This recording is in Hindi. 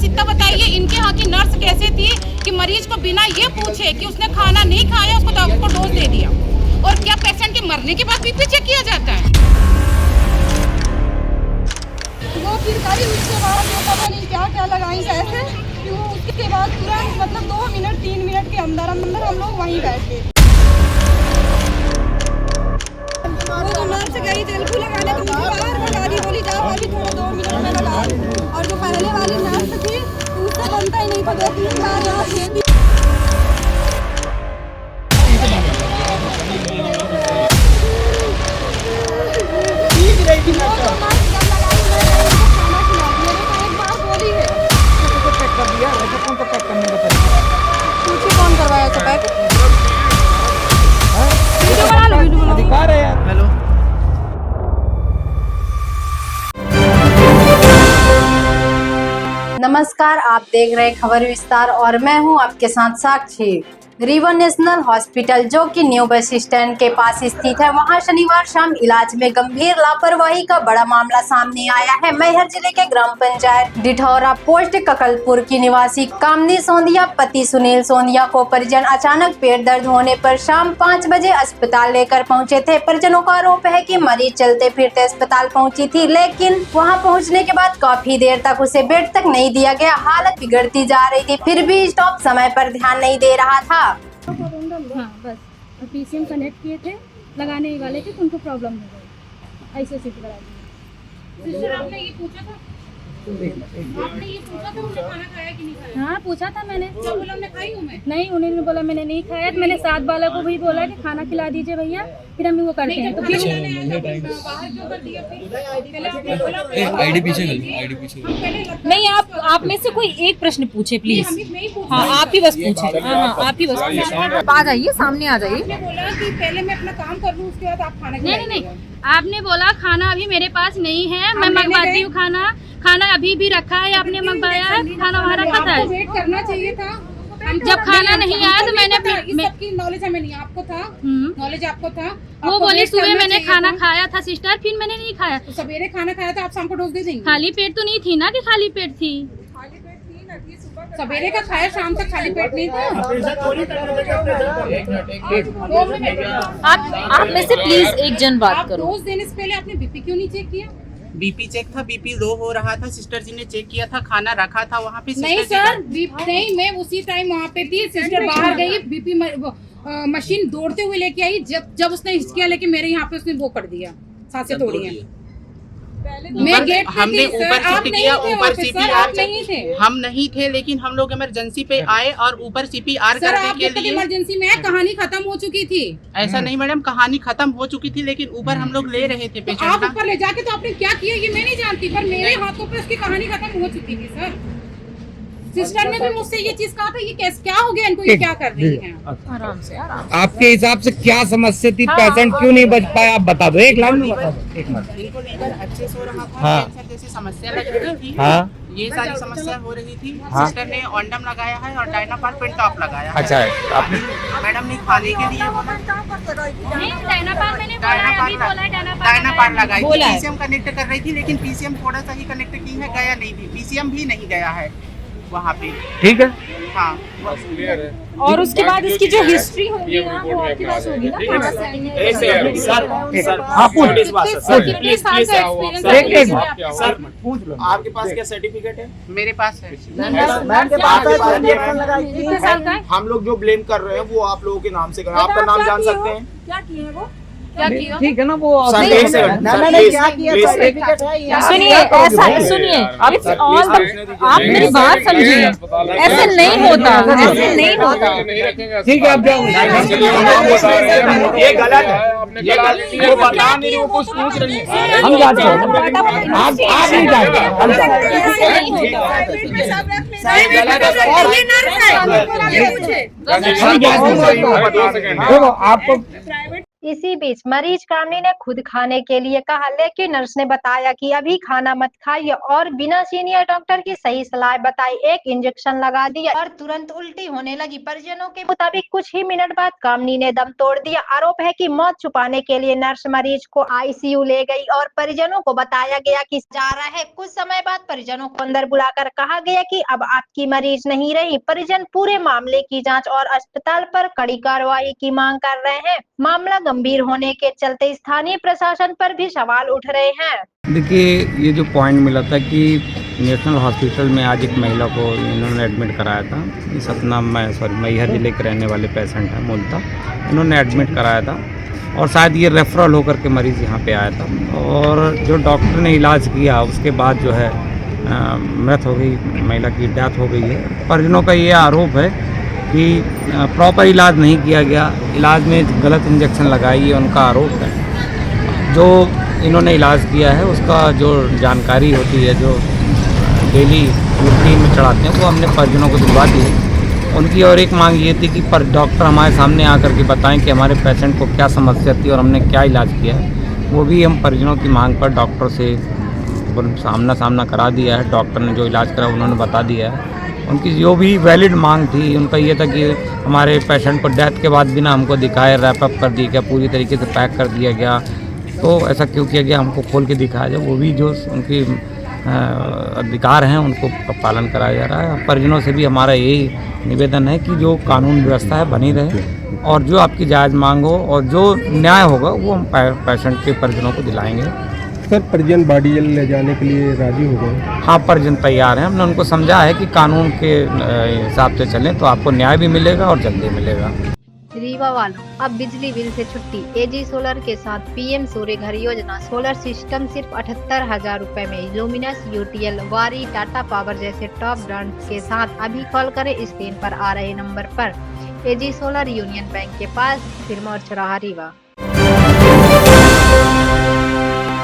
बस इतना बताइए इनके यहाँ की नर्स कैसे थी कि मरीज को बिना ये पूछे कि उसने खाना नहीं खाया उसको डोज दे दिया। और क्या पेशेंट के मरने के बाद बीपी चेक किया जाता है? वो फिर करी उसके बाद वो पता नहीं क्या क्या लगाई ऐसे, उसके बाद तुरंत मतलब 2 मिनट 3 मिनट के अंदर हम लोग वहीं बैठ गए। वो नर्स गई तेलुगु लगाने तो मुझे बाहर भगा दी, बोली जाओ अभी थोड़ा 2 मिनट में लगा। और जो पहले वाली नर्स थी उससे बनता ही नहीं था, 2-3 बार यहाँ से अधिकार है यार। हेलो, नमस्कार, आप देख रहे खबर विस्तार और मैं हूं आपके साथ साक्षी। रिवर नेशनल हॉस्पिटल जो कि न्यू बस स्टैंड के पास स्थित है, वहां शनिवार शाम इलाज में गंभीर लापरवाही का बड़ा मामला सामने आया है। मैहर जिले के ग्राम पंचायत डिठौरा पोस्ट ककलपुर की निवासी कामनी सोंदिया पति सुनील सोंदिया को परिजन अचानक पेट दर्द होने पर शाम 5 बजे अस्पताल लेकर पहुंचे थे। परिजनों का आरोप है कि मरीज चलते फिरते अस्पताल पहुंची थी, लेकिन वहां पहुंचने के बाद काफी देर तक उसे बेड तक नहीं दिया गया। हालत बिगड़ती जा रही थी, फिर भी स्टाफ समय पर ध्यान नहीं दे रहा था। हाँ बस पीसीएम कनेक्ट किए थे, लगाने वाले थे तो उनको प्रॉब्लम हो गई, ऐसे शिफ्ट करा दी। सिस्टर आपने ये पूछा था उन्होंने खाना खाया कि नहीं खाया? हाँ पूछा था मैंने, क्या बोला? हमने खाई हूँ मैं। नहीं उन्होंने बोला मैंने नहीं खाया। तो मैंने साथ वाला को भी बोला कि खाना खिला दीजिए भैया, फिर हम वो करते हैं। तो फिर बाहर क्यों कर दिया फिर? आईडी पीछे नहीं, आप में से कोई एक प्रश्न पूछे प्लीज। हाँ आप ही बस पूछे। हाँ आप ही बस पूछे। आ जाइए, सामने आ जाइए। आपने बोला कि पहले मैं अपना काम कर लूँ उसके बाद आप खाना नहीं नहीं, आपने बोला खाना अभी मेरे पास नहीं है, मैं मंगवाती हूँ खाना अभी भी रखा है, आपने मंगवाया है, खाना वहाँ रखा था। वेट करना चाहिए था। जब खाना नहीं आया तो मैंने सबकी नॉलेज हमें नहीं, आपको था नॉलेज, आपको था। वो बोली सुबह मैंने खाना खाया था सिस्टर, फिर मैंने नहीं खाया। तो सवेरे खाना खाया था, आप शाम को डोज दे देंगे? खाली पेट तो नहीं थी ना कि खाली पेट थी? सवेरे का खाया, शाम तक खाली पेट नहीं था। आप में से प्लीज एक जन बात करो। डोज देने से पहले आपने बीपी क्यों नहीं चेक किया? बीपी चेक था, बीपी लो हो रहा था, सिस्टर जी ने चेक किया था, खाना रखा था वहाँ पे। नहीं सर, नहीं, मैं उसी टाइम वहाँ पे थी, सिस्टर बाहर गई, बीपी मशीन दौड़ते हुए लेके आई। जब उसने हिचकिया लेके मेरे यहाँ पे उसने वो कर दिया, सांसें तोड़ी हैं। मैं गेट पे हमने थी, ऊपर शिफ्ट किया, ऊपर सीपीआर नहीं थे। हम नहीं थे, लेकिन हम लोग इमरजेंसी पे आए और ऊपर सीपीआर करने के लिए। इमरजेंसी में कहानी खत्म हो चुकी थी। ऐसा नहीं मैडम, कहानी खत्म हो चुकी थी, लेकिन ऊपर हम लोग ले रहे थे पेशेंट आप का। ऊपर ले जाके तो आपने क्या किया ये मैं नहीं जानती, पर मेरे हाथों पे उसकी कहानी खत्म हो चुकी थी सर। सिस्टर ने भी मुझसे ये चीज कहा था, ये कैसे क्या हो गया इनको, ये क्या कर रही हैं? आराम से आपके हिसाब से क्या समस्या थी? पेशेंट क्यों नहीं बच पाया, आप बता दो। एक लाइन में बता दो। एक मिनट। इनको लेकर अच्छे से हो रहा था, हाँ। कैंसर जैसी समस्या लग रही थी। हाँ। ये सारी समस्या हो रही थी। हाँ। सिस्टर ने ऑन्डम लगाया है और डायनापार पेंटॉप लगाया है। अच्छा है, आपने मैडम ने खाने के लिए डायनापार लगाई थी, पीसीएम कनेक्ट कर रही थी, लेकिन पीसीएम थोड़ा सा ही कनेक्ट की है, गया नहीं थी, पीसीएम भी नहीं गया है वहाँ पे। ठीक है। हाँ, और उसके बाद इसकी जो हिस्ट्री होगी ना वो आपके पास होगी ना। आपके पास क्या सर्टिफिकेट है? मेरे पास है। हम लोग जो ब्लेम कर रहे हैं वो आप लोगों के नाम से कर रहे हैं। आपका नाम जान सकते हैं? क्या किए वो? क्या किया? ठीक है ना, वो क्या किया? सुनिए, ऐसा सुनिए, आप मेरी बात समझिए। ऐसे नहीं होता, ऐसे नहीं होता। ठीक है, आप जाओ। ये गलत है, ये गलत है, वो बता नहीं, वो कुछ पूछ रही है। हम जाते हैं, आप नहीं जाते, हम जाते हैं। आपको इसी बीच मरीज कामनी ने खुद खाने के लिए कहा, लेकिन नर्स ने बताया कि अभी खाना मत खाइए और बिना सीनियर डॉक्टर की सही सलाह बताई एक इंजेक्शन लगा दिया और तुरंत उल्टी होने लगी। परिजनों के मुताबिक कुछ ही मिनट बाद कामनी ने दम तोड़ दिया। आरोप है कि मौत छुपाने के लिए नर्स मरीज को आईसीयू ले गई और परिजनों को बताया गया कि जा रहा है। कुछ समय बाद परिजनों को अंदर बुलाकर कहा गया कि अब आपकी मरीज नहीं रही। परिजन पूरे मामले की जांच और अस्पताल पर कड़ी कार्रवाई की मांग कर रहे हैं। मामला गंभीर होने के चलते स्थानीय प्रशासन पर भी सवाल उठ रहे हैं। देखिए, ये जो पॉइंट मिला था कि नेशनल हॉस्पिटल में आज एक महिला को इन्होंने एडमिट कराया था। ये सतना मैहर जिले के रहने वाले पेशेंट हैं मूलतः। इन्होंने एडमिट कराया था और शायद ये रेफरल होकर के मरीज़ यहाँ पे आया था और जो डॉक्टर ने इलाज किया उसके बाद जो है मृत हो गई, महिला की डेथ हो गई है। परिजनों का ये आरोप है कि प्रॉपर इलाज नहीं किया गया, इलाज में गलत इंजेक्शन लगाई, ये उनका आरोप है। जो इन्होंने इलाज किया है उसका जो जानकारी होती है, जो डेली रूटीन में चढ़ाते हैं, वो हमने परिजनों को दिलवा दी है। उनकी और एक मांग ये थी कि पर डॉक्टर हमारे सामने आकर के बताएं कि हमारे पेशेंट को क्या समस्या थी और हमने क्या इलाज किया है। वो भी हम परिजनों की मांग पर डॉक्टर से सामना करा दिया है। डॉक्टर ने जो इलाज करा उन्होंने बता दिया है। उनकी जो भी वैलिड मांग थी, उनका ये था कि हमारे पेशेंट को डेथ के बाद बिना हमको दिखाए रैप अप कर दिया गया, पूरी तरीके से पैक कर दिया गया। तो ऐसा क्यों किया गया, हमको खोल के दिखाया जाए। वो भी जो उनकी अधिकार हैं उनको पालन कराया जा रहा है। परिजनों से भी हमारा यही निवेदन है कि जो कानून व्यवस्था है बनी रहे और जो आपकी जायज़ मांग हो और जो न्याय होगा वो हम पेशेंट के परिजनों को दिलाएंगे। सर, परिजन बॉडी ले जाने के लिए राजी हो गए? हाँ, परिजन तैयार हैं। हमने उनको समझा है कि कानून के हिसाब से चलें तो आपको न्याय भी मिलेगा और जल्दी मिलेगा। रीवा वालों, अब बिजली बिल से छुट्टी। एजी सोलर के साथ पीएम सूर्य घर योजना। सोलर सिस्टम सिर्फ 78,000 रुपए में। लुमिनस, यूटीएल, वारी, टाटा पावर जैसे टॉप ब्रांड के साथ अभी कॉल करें स्क्रीन पर आ रहे नंबर पर। एजी सोलर यूनियन बैंक के पास, सिरमौर चौराहा, रीवा।